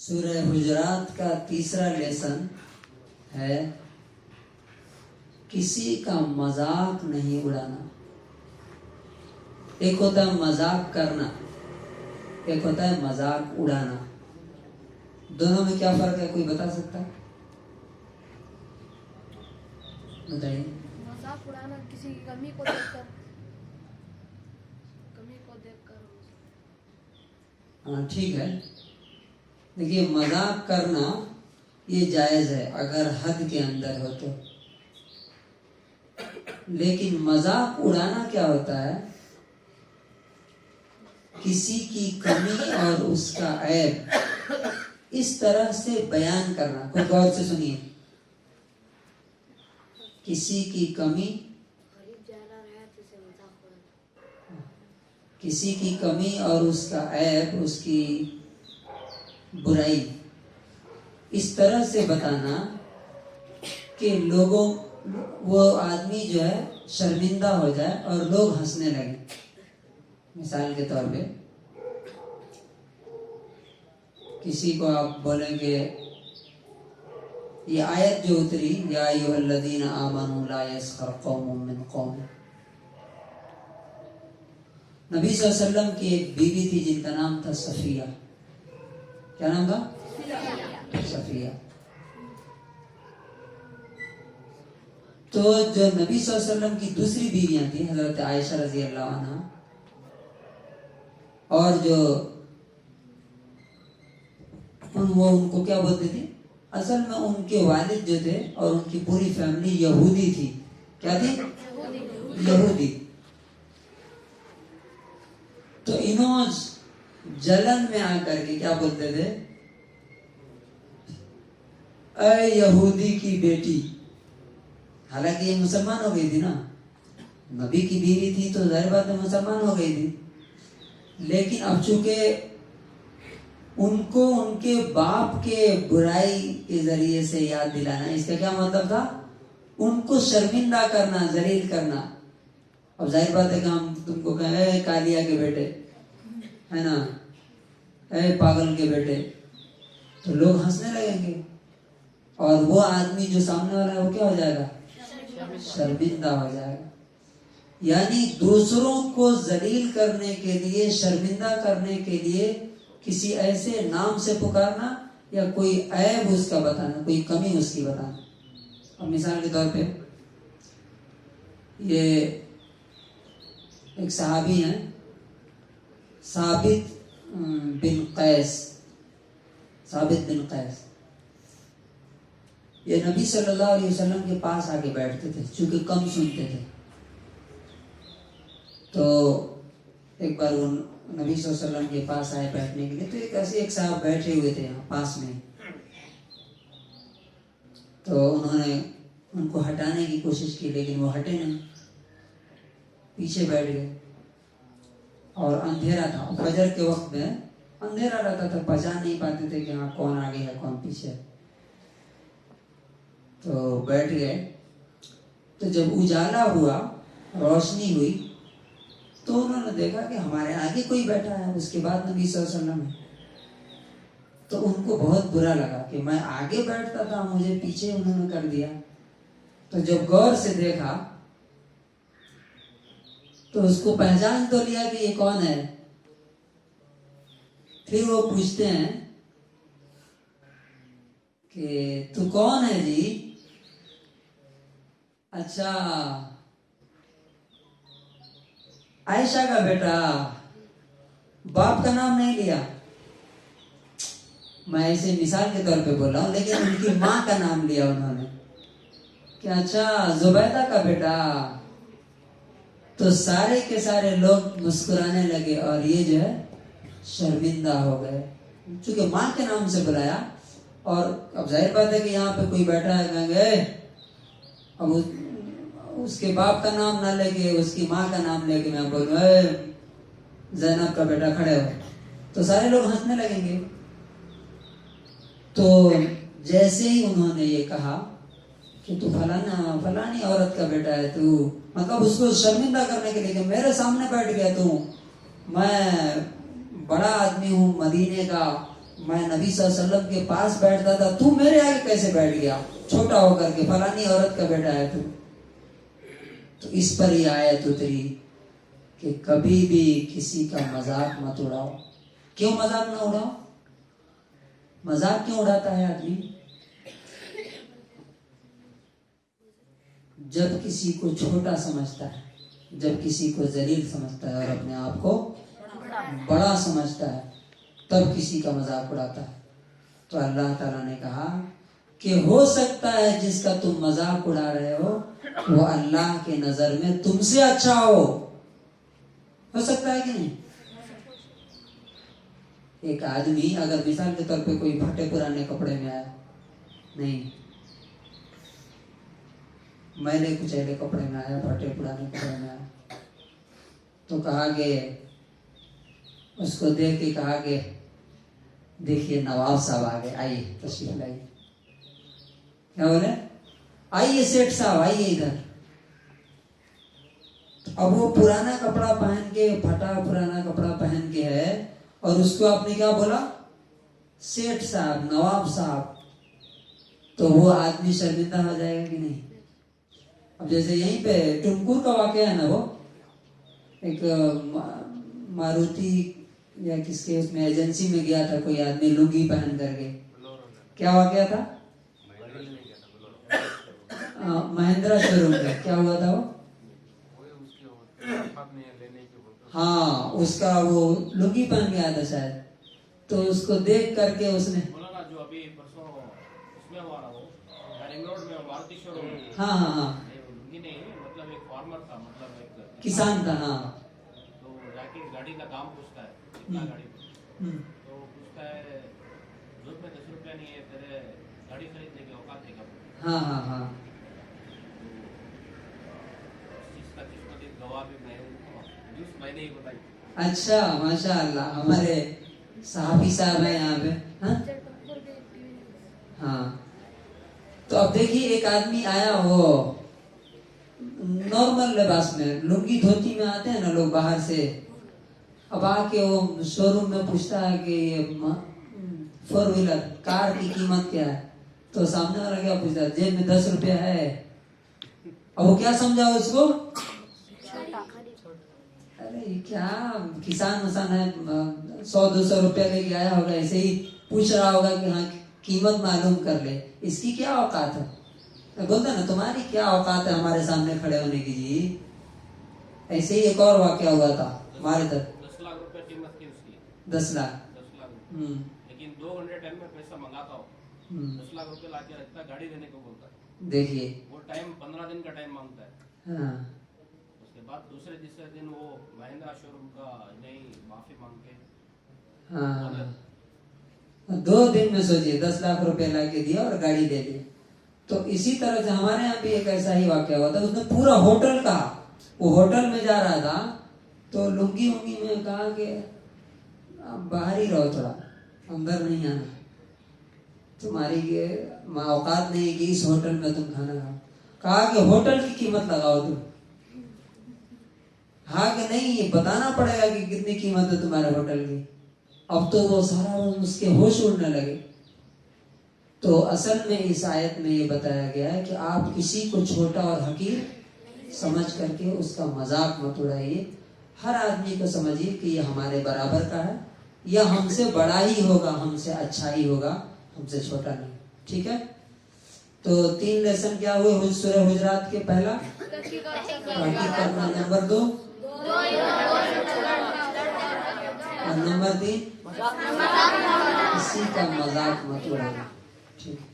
سورہ حجرات کا تیسرا لیسن ہے کسی کا مذاق نہیں اڑانا۔ ایک ہوتا ہے مذاق کرنا، ایک ہوتا ہے مذاق اڑانا۔ دونوں میں کیا فرق ہے، کوئی بتا سکتا ہے؟ بتائیے۔ مذاق اڑانا کسی کی کمی کو دیکھ کر ہاں ٹھیک ہے، دیکھیے مذاق کرنا یہ جائز ہے اگر حد کے اندر ہو تو، لیکن مذاق اڑانا کیا ہوتا ہے؟ کسی کی کمی اور اس کا عیب اس طرح سے بیان کرنا۔ کوئی غور سے سنیے، کسی کی کمی، کسی کی کمی اور اس کا عیب، اس کی برائی اس طرح سے بتانا کہ لوگوں وہ آدمی جو ہے شرمندہ ہو جائے اور لوگ ہنسنے لگیں۔ مثال کے طور پہ کسی کو آپ بولیں گے، یہ آیت جو اتری یا ایھا الذین آمنوا لا یسخر قوم من قوم، نبی صلی اللہ علیہ وسلم کی ایک بیوی تھی جن کا نام تھا صفیہ۔ کیا نام تھا؟ صفیہ۔ تو جو نبی صلی اللہ علیہ وسلم کی دوسری بیویاں تھیں، حضرت عائشہ رضی اللہ عنہا، اور جو وہ ان کو کیا بولتے تھے؟ اصل میں ان کے والد جو تھے اور ان کی پوری فیملی یہودی تھی۔ کیا تھی؟ یہودی۔ تو انہوں جلن میں آ کر کے کیا بولتے تھے؟ اے یہودی کی بیٹی۔ حالانکہ یہ مسلمان ہو گئی تھی نا، نبی کی بیوی تھی تو ظاہر بات ہے مسلمان ہو گئی تھی، لیکن اب چونکہ ان کو ان کے باپ کے برائی کے ذریعے سے یاد دلانا، اس کا کیا مطلب تھا؟ ان کو شرمندہ کرنا، ذلیل کرنا۔ اب ظاہر بات ہے کہ ہم تم کو کہیں اے کالیا کے بیٹے، ہے نا، اے پاگل کے بیٹے، تو لوگ ہنسنے لگیں گے اور وہ آدمی جو سامنے والا ہے وہ کیا ہو جائے گا؟ شرمندہ ہو جائے گا۔ یعنی دوسروں کو ذلیل کرنے کے لیے، شرمندہ کرنے کے لیے کسی ایسے نام سے پکارنا یا کوئی عیب اس کا بتانا، کوئی کمی اس کی بتانا۔ اب مثال کے طور پہ یہ ایک صحابی ہیں ثابت بن قیس، ثابت بن قیس، یہ نبی صلی اللہ علیہ وسلم کے پاس آگے بیٹھتے تھے چونکہ کم سنتے تھے۔ تو ایک بار وہ نبی صلی اللہ علیہ وسلم کے پاس آئے بیٹھنے کے لیے، تو ایک صاحب بیٹھے ہوئے تھے یہاں پاس میں، تو انہوں نے ان کو ہٹانے کی کوشش کی لیکن وہ ہٹے نہیں، پیچھے بیٹھ گئے۔ اور اندھیرا تھا، فجر کے وقت میں اندھیرا رہتا تھا، پہچان نہیں پاتے تھے کہ ہاں کون آگے ہے کون پیچھے ہے، تو بیٹھ گئے۔ تو جب اجالا ہوا، روشنی ہوئی، تو انہوں نے دیکھا کہ ہمارے آگے کوئی بیٹھا ہے، اس کے بعد نبی صلی اللہ علیہ وسلم ہے۔ تو ان کو بہت برا لگا کہ میں آگے بیٹھتا تھا، مجھے پیچھے انہوں نے کر دیا۔ تو جب غور سے دیکھا تو اس کو پہچان تو لیا کہ یہ کون ہے۔ پھر وہ پوچھتے ہیں کہ تو کون ہے جی؟ اچھا عائشہ کا بیٹا، باپ کا نام نہیں لیا۔ میں ایسے مثال کے طور پہ بول رہا ہوں، لیکن ان کی ماں کا نام لیا انہوں نے کہ اچھا زبیدہ کا بیٹا۔ تو سارے کے سارے لوگ مسکرانے لگے اور یہ جو ہے شرمندہ ہو گئے، چونکہ ماں کے نام سے بلایا۔ اور اب ظاہر بات ہے کہ یہاں پہ کوئی بیٹھا ہے، کہیں گے اب اس کے باپ کا نام نہ لے کے اس کی ماں کا نام لے کے میں بولوں اے زینب کا بیٹا کھڑے ہو، تو سارے لوگ ہنسنے لگیں گے۔ تو جیسے ہی انہوں نے یہ کہا کہ تو فلانی عورت کا بیٹا ہے، تو مطلب اس کو شرمندہ کرنے کے لیے کہ میرے سامنے بیٹھ گیا، تو میں بڑا آدمی ہوں، مدینے کا मैं नबी सल्लल्लाहु अलैहि वसल्लम के पास बैठता था, तू मेरे आगे कैसे बैठ गया छोटा होकर के, फलानी औरत का बेटा है तू। तो इस पर ही आयत उतरी कि कभी भी किसी का मजाक मत उड़ाओ। क्यों मजाक ना उड़ाओ? मजाक क्यों उड़ाता है आदमी? जब किसी को छोटा समझता है, जब किसी को जलील समझता है और अपने आप को बड़ा समझता है, तब किसी का मजाक उड़ाता है। तो अल्लाह ताला ने कहा कि हो सकता है जिसका तुम मजाक उड़ा रहे हो वो अल्लाह के नजर में तुमसे अच्छा हो सकता है कि नहीं? एक आदमी अगर मिसाल के तौर पे कोई फटे पुराने कपड़े में आया, नहीं मैले कुचैले कपड़े में आया, फटे पुराने कपड़े में आया, तो कहा कि उसको देख के कहा कि देखिए नवाब साहब आ गए, आइए तशरीफ लाइए। क्या बोले? आइए सेठ साहब आइए इधर। अब वो पुराना कपड़ा पहन के, फटा पुराना कपड़ा पहन के है, और उसको आपने क्या बोला? सेठ साहब, नवाब साहब। तो वो आदमी शर्मिंदा हो जाएगा कि नहीं? अब जैसे यहीं पे टुमकुर का वाकया है ना, वो एक मारुति या किसके उसमें एजेंसी में गया था कोई आदमी लुंगी पहन करके। क्या वाकया था? महिंद्रा शोरूम में क्या हुआ था वो? हाँ, उसका वो लुंगी पहन के आया था शायद, तो उसको देख करके उसने जो अभी परसों उसमें हुआ ना, वो रिंग रोड में मारुति शोरूम। हाँ हाँ हाँ, लुंगी नहीं, मतलब एक फार्मर था, मतलब एक किसान था। हाँ, तो जाके गाड़ी का दाम पूछता है, कितना गाड़ी तो पूछता है जोत में 10 रुपया नहीं है, तेरे गाड़ी खरीदने की औकात है क्या? हाँ हाँ हाँ, जिसका गवाह भी मैं जिस मैंने ही बताई। अच्छा माशाअल्लाह, हमारे साहबी साहब है यहाँ पे। हाँ हाँ, तो अब देखिए एक आदमी आया, वो नॉर्मल लिबास में, लुंगी धोती में आते हैं ना लोग बाहर से, अब आके वो शोरूम में पूछता है कि ये 4 व्हीलर कार की कीमत क्या है? तो सामने वाला क्या पूछता है? जेब में 10 रुपया है। अब वो क्या समझा उसको? अरे क्या किसान वसान है, 100-200 रुपया लेके आया होगा, ऐसे ही पूछ रहा होगा कि हाँ कीमत मालूम कर ले, इसकी क्या औकात है? तो बोलता ना तुम्हारी क्या औकात है हमारे सामने खड़े होने की जी। ऐसे ही एक और वाकया हुआ था हमारे तक। 10 लाख रुपए कीमत की उसकी। 10 लाख। 10 लाख। लेकिन 2 घंटे टाइम में पैसा मंगाता हो, 10 लाख रुपए लाके रखता, गाड़ी देने को बोलता है। देखिए वो टाइम 15 दिन का टाइम मांगता है। हाँ, उसके बाद दूसरे दिन वो महिंद्रा शोरूम का नहीं माफी मांग के हाँ, 2 दिन में सोचिए 10 लाख रुपए ला के दिया और गाड़ी दे दी। तो इसी तरह से हमारे यहाँ भी एक ऐसा ही वाकया हुआ था। उसने पूरा होटल का, वो होटल में जा रहा था तो लुंगी उंगी में कहा कि आप बाहर ही रहो, थोड़ा अंदर नहीं आना, तुम्हारी ये औकात नहीं कि इस होटल में तुम खाना खाओ। कहा कि होटल की कीमत लगाओ तुम। हाँ कि नहीं, ये बताना पड़ेगा कि कितनी कीमत है तुम्हारे होटल की। अब तो वो सारा उसके होश उड़ने लगे। तो असल में इस आयत में ये बताया गया है कि आप किसी को छोटा और हकीर समझ करके उसका मजाक मत उड़ाइए। हर आदमी को समझिए कि ये हमारे बराबर का है, या हमसे बड़ा ही होगा, हमसे अच्छा ही होगा, हमसे छोटा नहीं। ठीक है, तो 3 लेसन क्या हुए सूरह हुजरात के? पहला तहकीक करना, नंबर 2 और नंबर 3 किसी का मजाक मत उड़ाइए। ठीक है।